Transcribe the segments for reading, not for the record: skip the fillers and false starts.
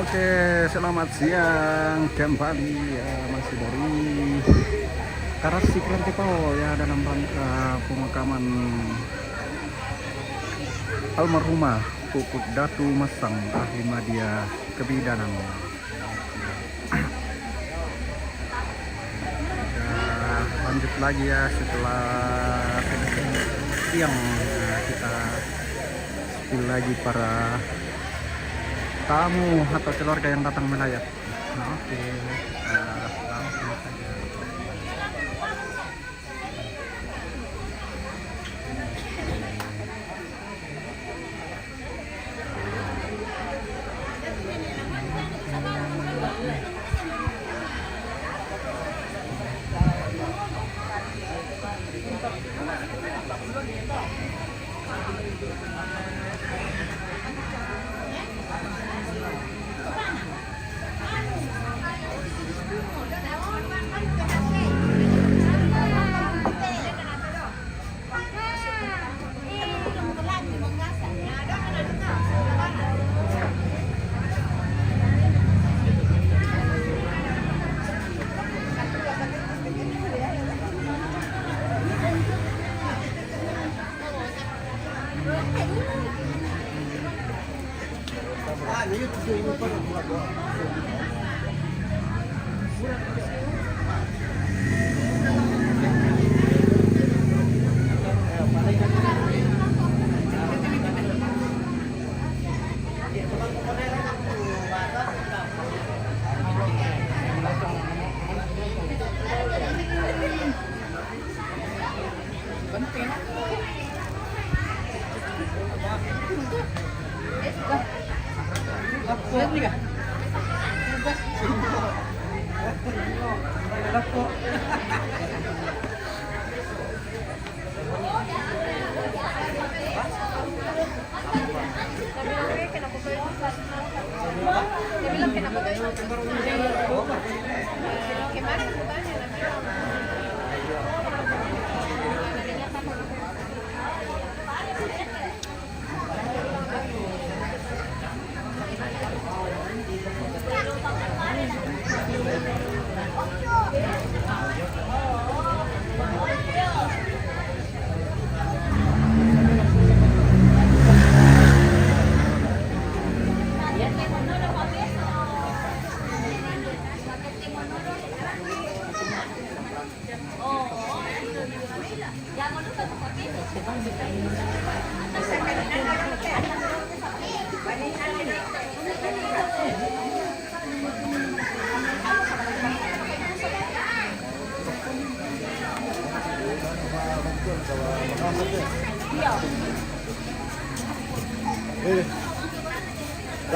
Oke, selamat siang kembali ya, masih dari Karasi Krantipau ya, dalam rangka pemakaman almarhumah Puput Datu Masang ahli media kebidanan. Kita lanjut lagi ya setelah siang ya, kita spill lagi para tamu atau keluarga yang datang melayat. Oke, langsung saja.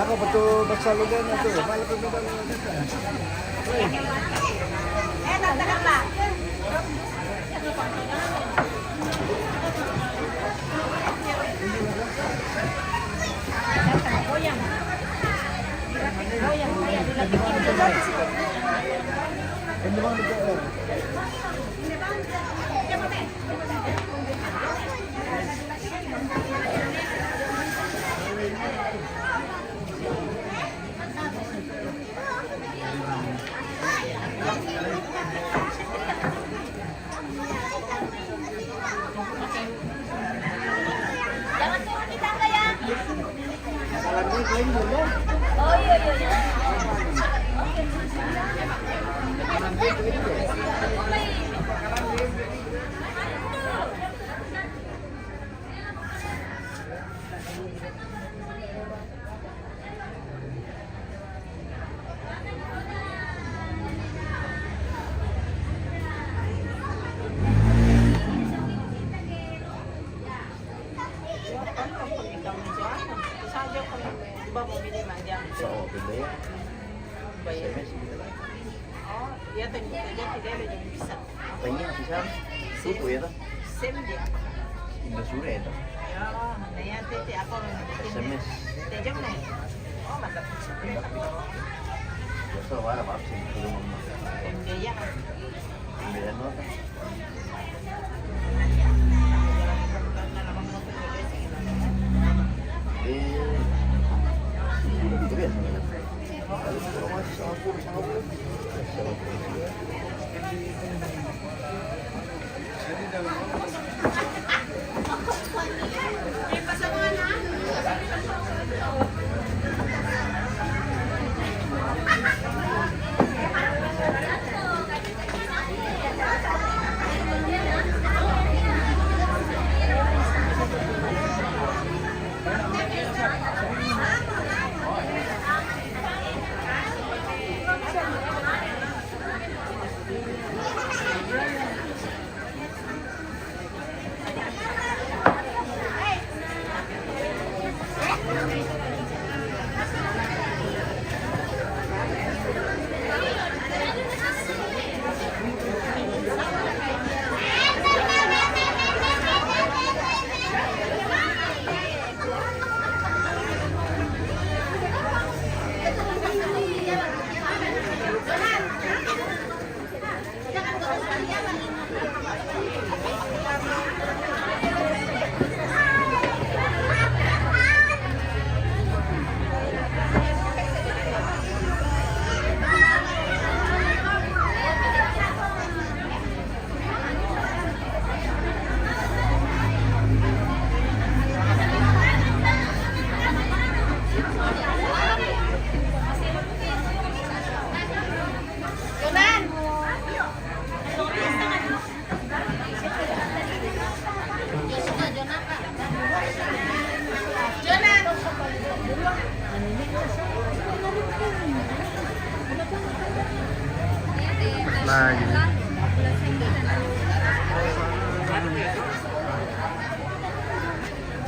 Ako betul bersaludan itu, malah kemudian Oh iya iya. Dia tanya tidak ada yang bisa. Apanya bisa suku ya toh? Sem dia. Indah sure ya toh? Ya, nanya tete apa yang SMS. Tejam nih. Oh, mantap. Biasa wala apa sih belum Dia pembelian nota. Itu biasa. Lagi.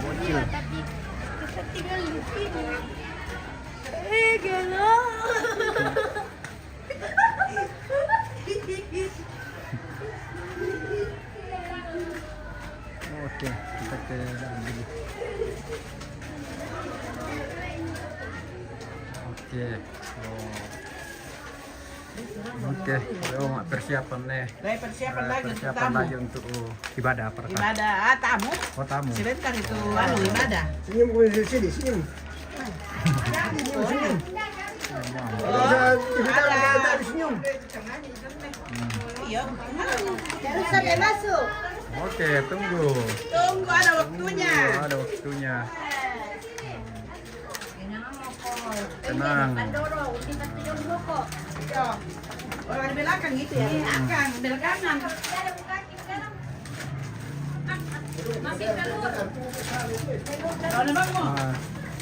Bocil. Oke, kita ke dulu. Oke. Oke, persiapan nih. Baik, persiapan lagi untuk Persiapan tamu. lagi untuk ibadah apa? Ibadah, tamu. Oh, tamu. Sebentar itu ibadah. Senyum gue di sini, senyum. Senyum. Ada senyum. Iya. Jangan sampai masuk. Oke, tunggu. Tunggu ada waktunya. Ada waktunya. Tenang. Dorong, kita tidur rokok. Iya. Orang di belakang gitu ya. Belakang, belakangan. Masih telur. Kalau bang mau.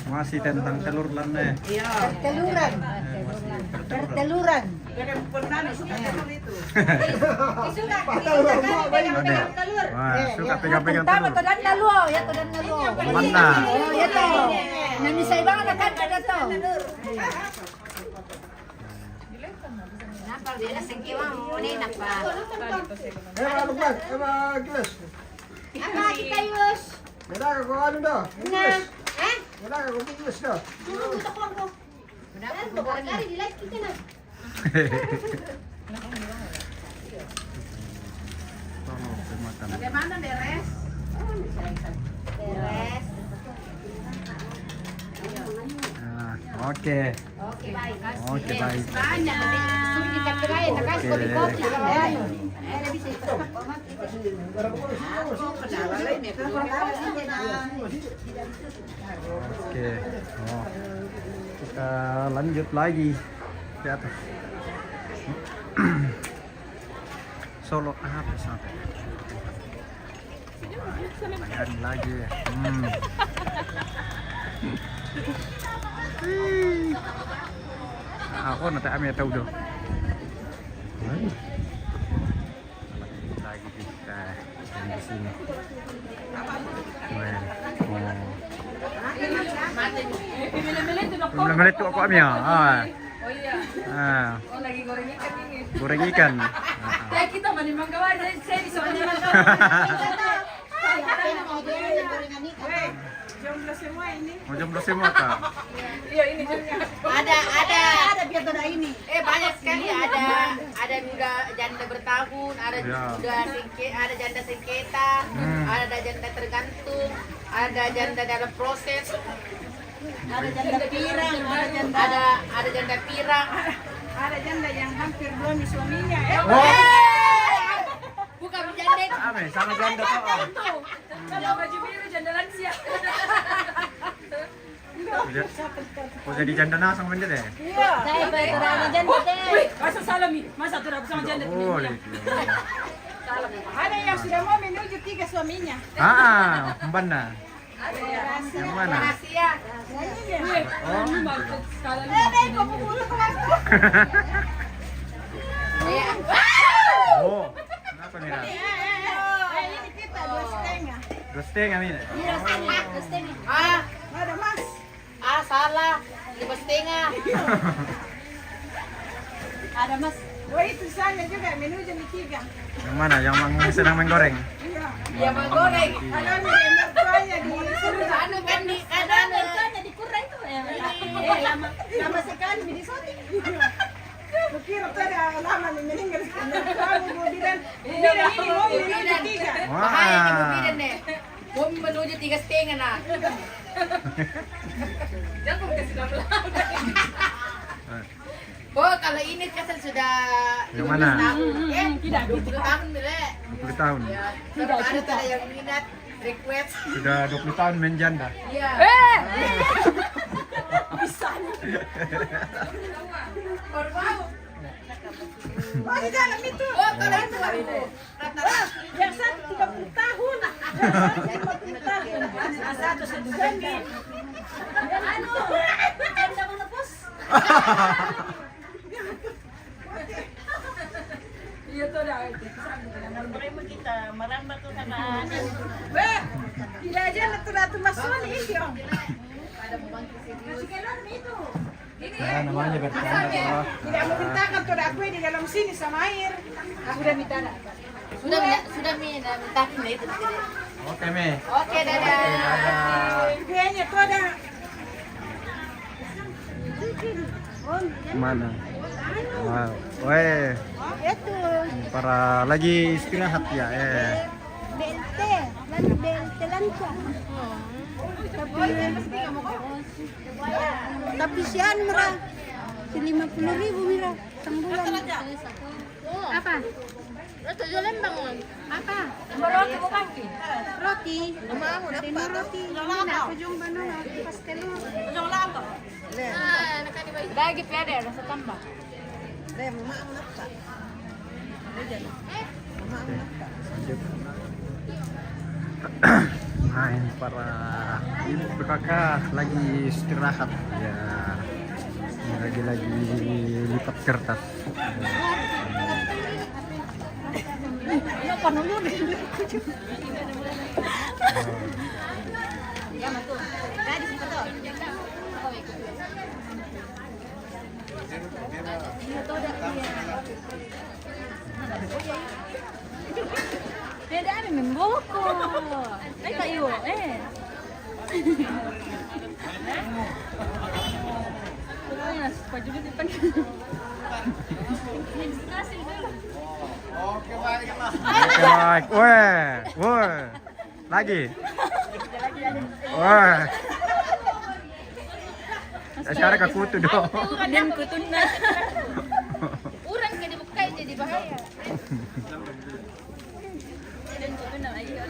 Masih tentang telur lanne. Iya. Teluran. Teluran. Jangan pernah suka telur itu. Suka Ada. telur. Wah, suka pegang-pegang Tama telur. to dan naluo, ya to dan naluo. Mana? Oh, ya to. Nami sa ibang anak ada to. Napal dia na singkiwa mo ni nakpa. Lukman, gelas. Apa kita yus? Wala ka kung ano daw. Gelas. Eh? Wala ka kung gelas daw. Tutok lang ko. Dapat ko kari di like kita na. Bagaimana beres? Beres. Oke. Oke, baik. Oke, baik. Banyak. Sudah kita kirain nakasih kopi-kopi. Ayan. Eh, bisa ito. Oke. Oh. Kita lanjut lagi di atas. Solo apa sampai? Lagi. Ako nanti kami tahu dong. Lagi kita di sini. Belum balik tuh aku kami ya. Lagi goreng ikan ini. Goreng ikan. Ya kita manimang gawa saya bisa manimang Jomblo semua ini. Mau jomblo semua kak? Iya ini juga. Ada biar ada ini. Banyak sekali ada juga janda bertahun, ada juga ada janda sengketa, ada janda tergantung, ada janda dalam proses. Ada janda pirang, ada janda pirang. Ada janda yang hampir belum suaminya. Bukan janda itu. Ame sama janda tuh. Kalau baju biru janda lansia. Kok jadi janda nasang benda deh? Iya. Saya berada janda deh. Masa salami, masa tuh sama janda Oh, Ada yang sudah mau menuju 3 suaminya. Mbana. Yang mana? Rahasia. Oh, kenapa nih? Ini kita 2,5. Gosteng kami. Iya, setengah. Ada mas. setengah. Ada mas. Wah itu saya juga menu jam 3. Yang mana? Yang sedang menggoreng? Iya. Ya menggoreng. Ada nih mertuanya di Anu kan di mertuanya di Kurai itu ya. Lama sekali di Soti. Kukira tadi lama nih meninggal. Kamu mau bidan ini mau Bidan. menu 3. Bahaya nih Bu Bidan deh. Mau menuju 3,5 nah. Jangan kasih nama. Oh, kalau ini kesel sudah Yang mana? 15 tahun. Tidak 20 tahun deh. 20 tahun. Ya, kalau ada yang minat request. Sudah 20 tahun menjanda. Iya. Bisa. Baru mau. Oh di dalam itu. Oh, kalau itu baru. Yang satu 30 tahun. Yang satu 50 tahun. Satu sedang. Anu, anda mau nepus? Iya tuh dah. Mereka kita merambah tuh sama. Weh, tidak aja ratu masuk ini dong. Ada pembangkit serius. Itu. Nah, namanya bercanda. Tidak mau mintakan tuh aku di dalam sini sama air. Aku udah minta dah. Sudah minta itu. Oke, Me. Oke, dadah. Kayaknya tuh ada. Mana? Wow. Weh, Itu. para lagi istirahat ya, Belte, lalu belte lancar. Tapi sian murah, 50.000 murah, sebulan. Apa? Roti jualan bangun. Apa? Roti bukan ki. Roti. Dino roti. Ini aku jong bano pastel. Lagi ada rasa tambah. Nah, ini para ibu PKK lagi istirahat ya. Ini lagi lipat kertas. Beda ada memboko. Kayu, Pokoknya depan. Oke, baik. Weh. Lagi. Weh. Asyara ka kutu dong. Dan kutun na. Urang ka dibuka jadi bahaya. Dan kutun na ayo.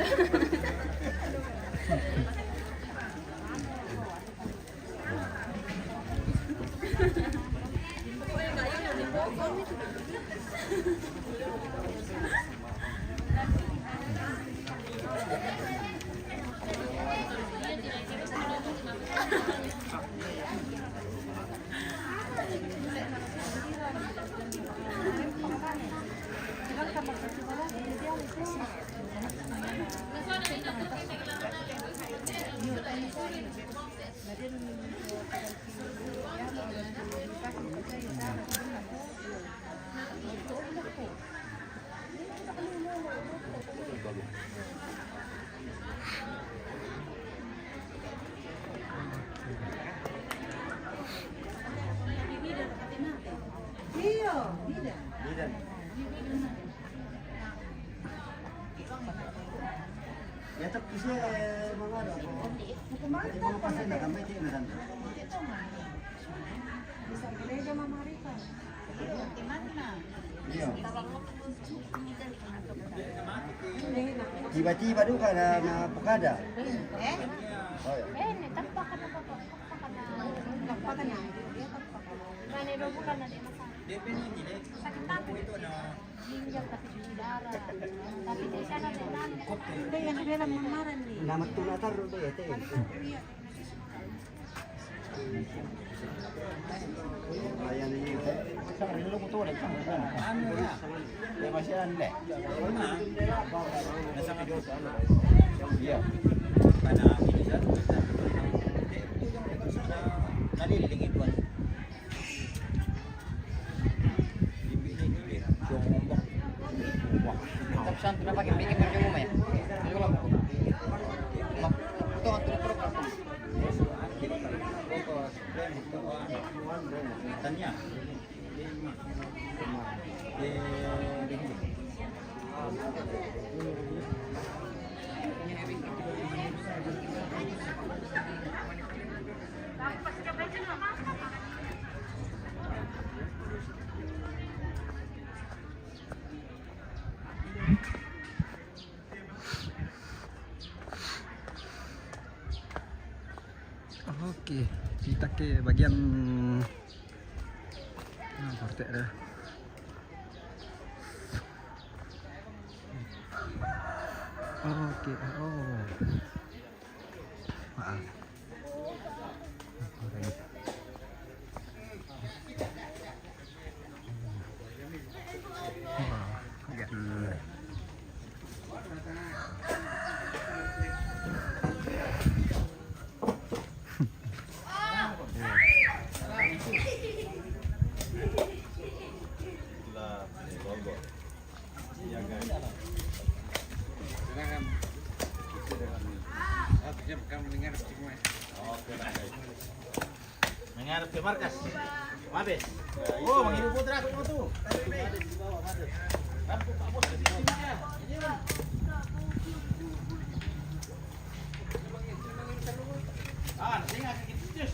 Ya tapi saya mengada. Mau pasti nak kami tidak nanti. Iya. Tiba-tiba juga na pukada. Oh ya. Nama tunatar do ya teh. Ayan ini. Sekarang lu butuh ada kan. Anu ya. Ya masih ande. Nasa video sana. Iya. Mana bisa. Tadi lingit tuan. Tanya. Oke, kita ke bagian partai dah. Oke, oh. Maaf. Mengarap ke markas. Mabes. Oh, mengirim putra aku tuh. Ah, singa kita.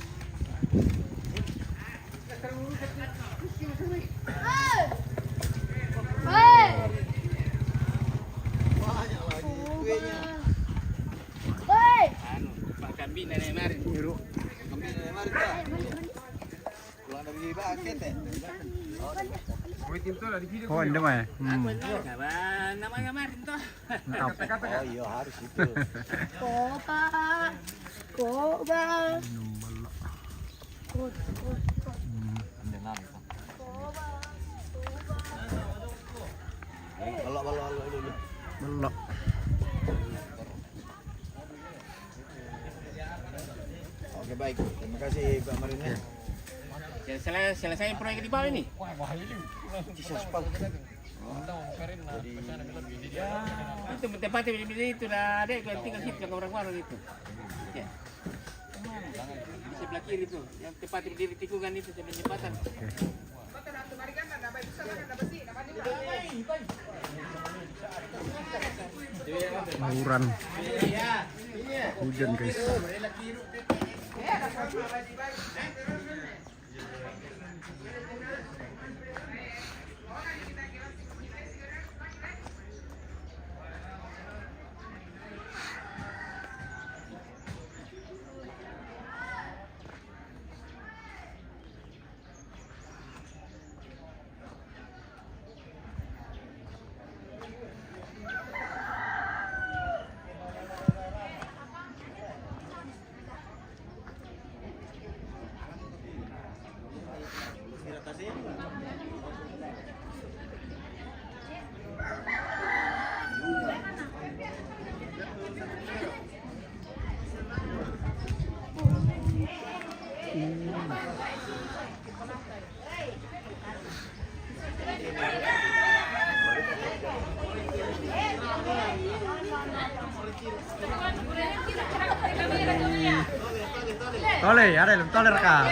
Oh, ini mah. Namanya Marin toh. Oh iya harus itu. Koba. Belok. Oke baik, terima kasih Pak Marinnya. Selesai proyek di bawah ini. Itu tempatnya itu dah ada yang tinggal situ yang orang baru itu. Ya. Di sebelah kiri itu, yang tempat berdiri tikungan itu sebelah jembatan. Mauran. Hujan guys. Tole, ada belum tole rekam.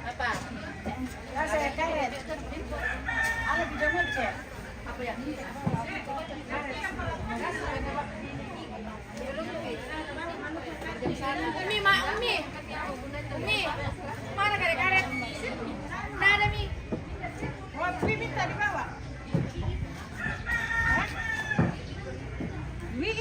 Apa? Saya karet. Ada di dalam cek. Apa ya? Umi, Umi, mana karet-karet? Nggak ada Mi. Mau minta di bawah. Wih.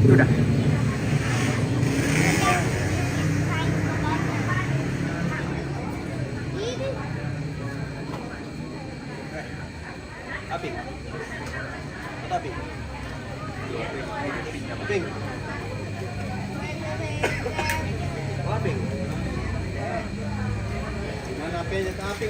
Udah. Api. Api. Ping. Api. Mana api aja ke api?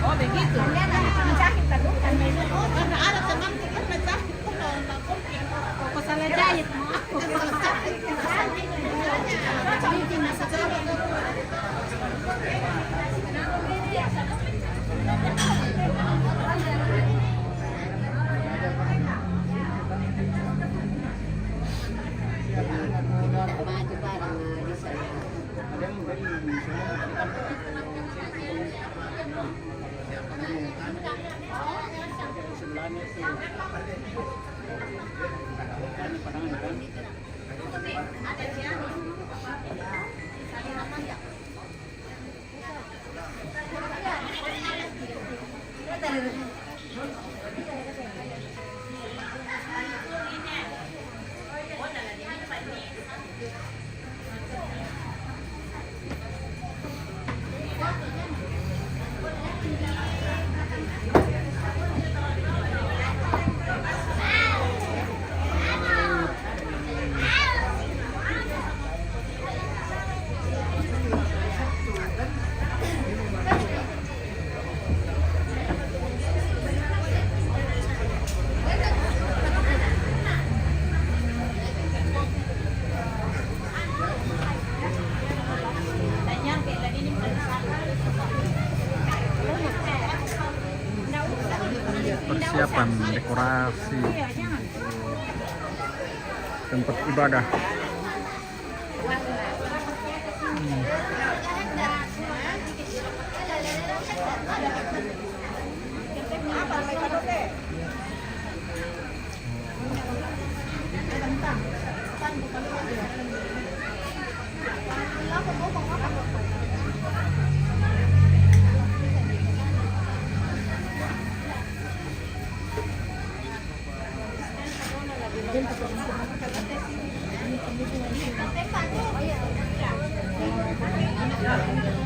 Oh begitu. Menjahit terus kan karena ada teman kan menjahit tuh kalau salah jahit persiapan dekorasi tempat ibadah. Ya.